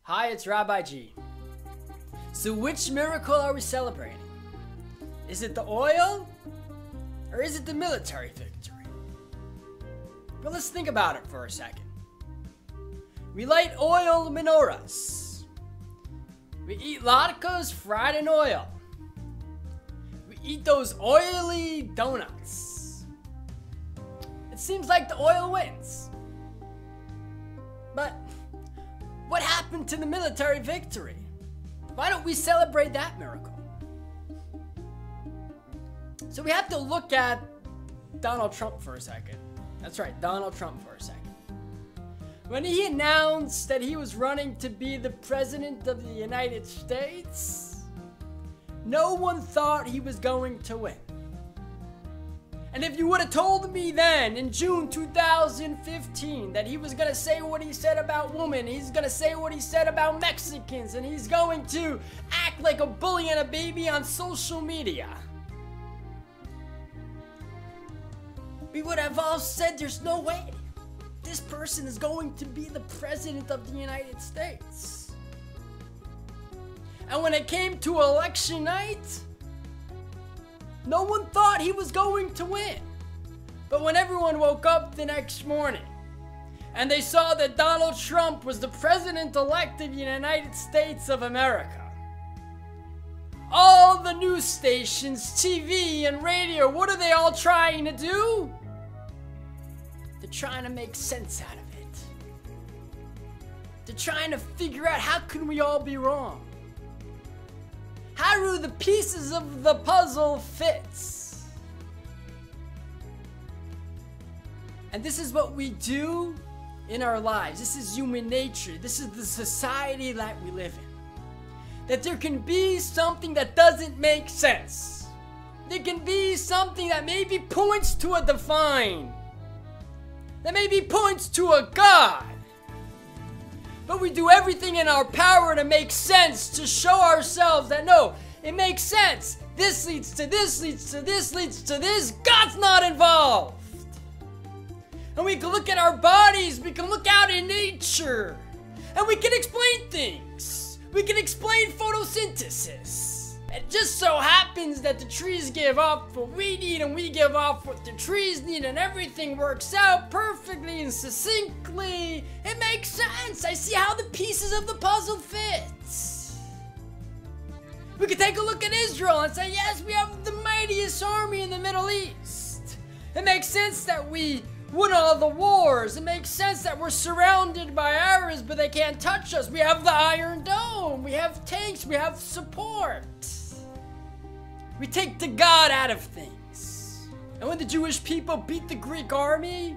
Hi, it's Rabbi G. So which miracle are we celebrating? Is it the oil? Or is it the military victory? But let's think about it for a second. We light oil menorahs. We eat latkes fried in oil. We eat those oily donuts. It seems like the oil wins. But what happened to the military victory? Why don't we celebrate that miracle? So we have to look at Donald Trump for a second. That's right, Donald Trump for a second. When he announced that he was running to be the president of the United States, no one thought he was going to win. And if you would have told me then, in June 2015, that he was going to say what he said about women, he's going to say what he said about Mexicans, and he's going to act like a bully and a baby on social media, we would have all said there's no way this person is going to be the president of the United States. And when it came to election night, no one thought he was going to win. But when everyone woke up the next morning and they saw that Donald Trump was the president-elect of the United States of America, all the news stations, TV and radio, what are they all trying to do? They're trying to make sense out of it. They're trying to figure out, how can we all be wrong? How do the pieces of the puzzle fit? And this is what we do in our lives. This is human nature. This is the society that we live in. That there can be something that doesn't make sense. There can be something that maybe points to a divine. That maybe points to a God. But we do everything in our power to make sense, to show ourselves that no, it makes sense. This leads to this, leads to this, leads to this. God's not involved. And we can look at our bodies, we can look out in nature, and we can explain things. We can explain photosynthesis. It just so happens that the trees give off what we need and we give off what the trees need, and everything works out perfectly and succinctly. It makes sense. I see how the pieces of the puzzle fit. We could take a look at Israel and say, yes, we have the mightiest army in the Middle East. It makes sense that we won all the wars. It makes sense that we're surrounded by Arabs, but they can't touch us. We have the Iron Dome. We have tanks. We have support. We take the God out of things. And when the Jewish people beat the Greek army,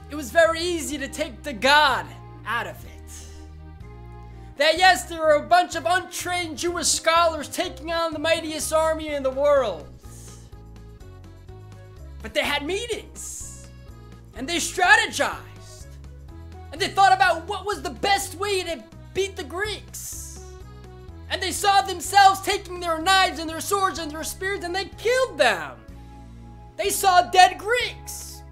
it was very easy to take the God out of it. That yes, there were a bunch of untrained Jewish scholars taking on the mightiest army in the world. But they had meetings. And they strategized. And they thought about what was the best way to beat the Greeks. And they saw themselves taking their knives and their swords and their spears, and they killed them. They saw dead Greeks.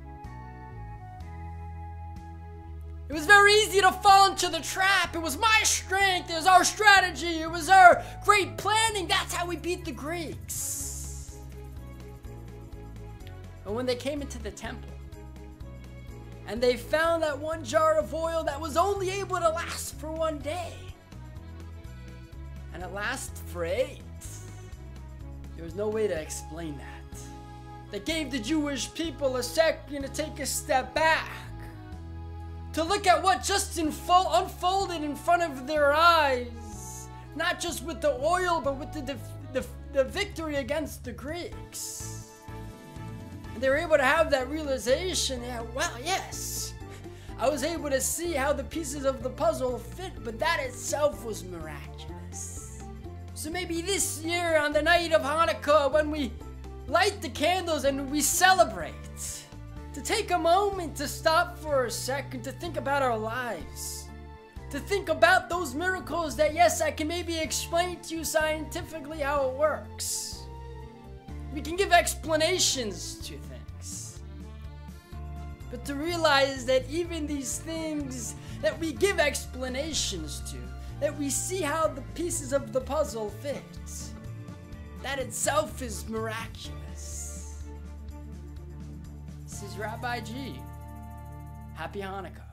It was very easy to fall into the trap. It was my strength. It was our strategy. It was our great planning. That's how we beat the Greeks. And when they came into the temple, and they found that one jar of oil that was only able to last for one day, and it lasted for 8. There was no way to explain that. They gave the Jewish people a second to take a step back, to look at what just unfolded in front of their eyes, not just with the oil, but with the victory against the Greeks. And they were able to have that realization, yeah, wow, yes, I was able to see how the pieces of the puzzle fit, but that itself was miraculous. So maybe this year on the night of Hanukkah, when we light the candles and we celebrate, to take a moment to stop for a second, to think about our lives, to think about those miracles that, yes, I can maybe explain to you scientifically how it works. We can give explanations to things. But to realize that even these things that we give explanations to, that we see how the pieces of the puzzle fit. That itself is miraculous. This is Rabbi G. Happy Hanukkah.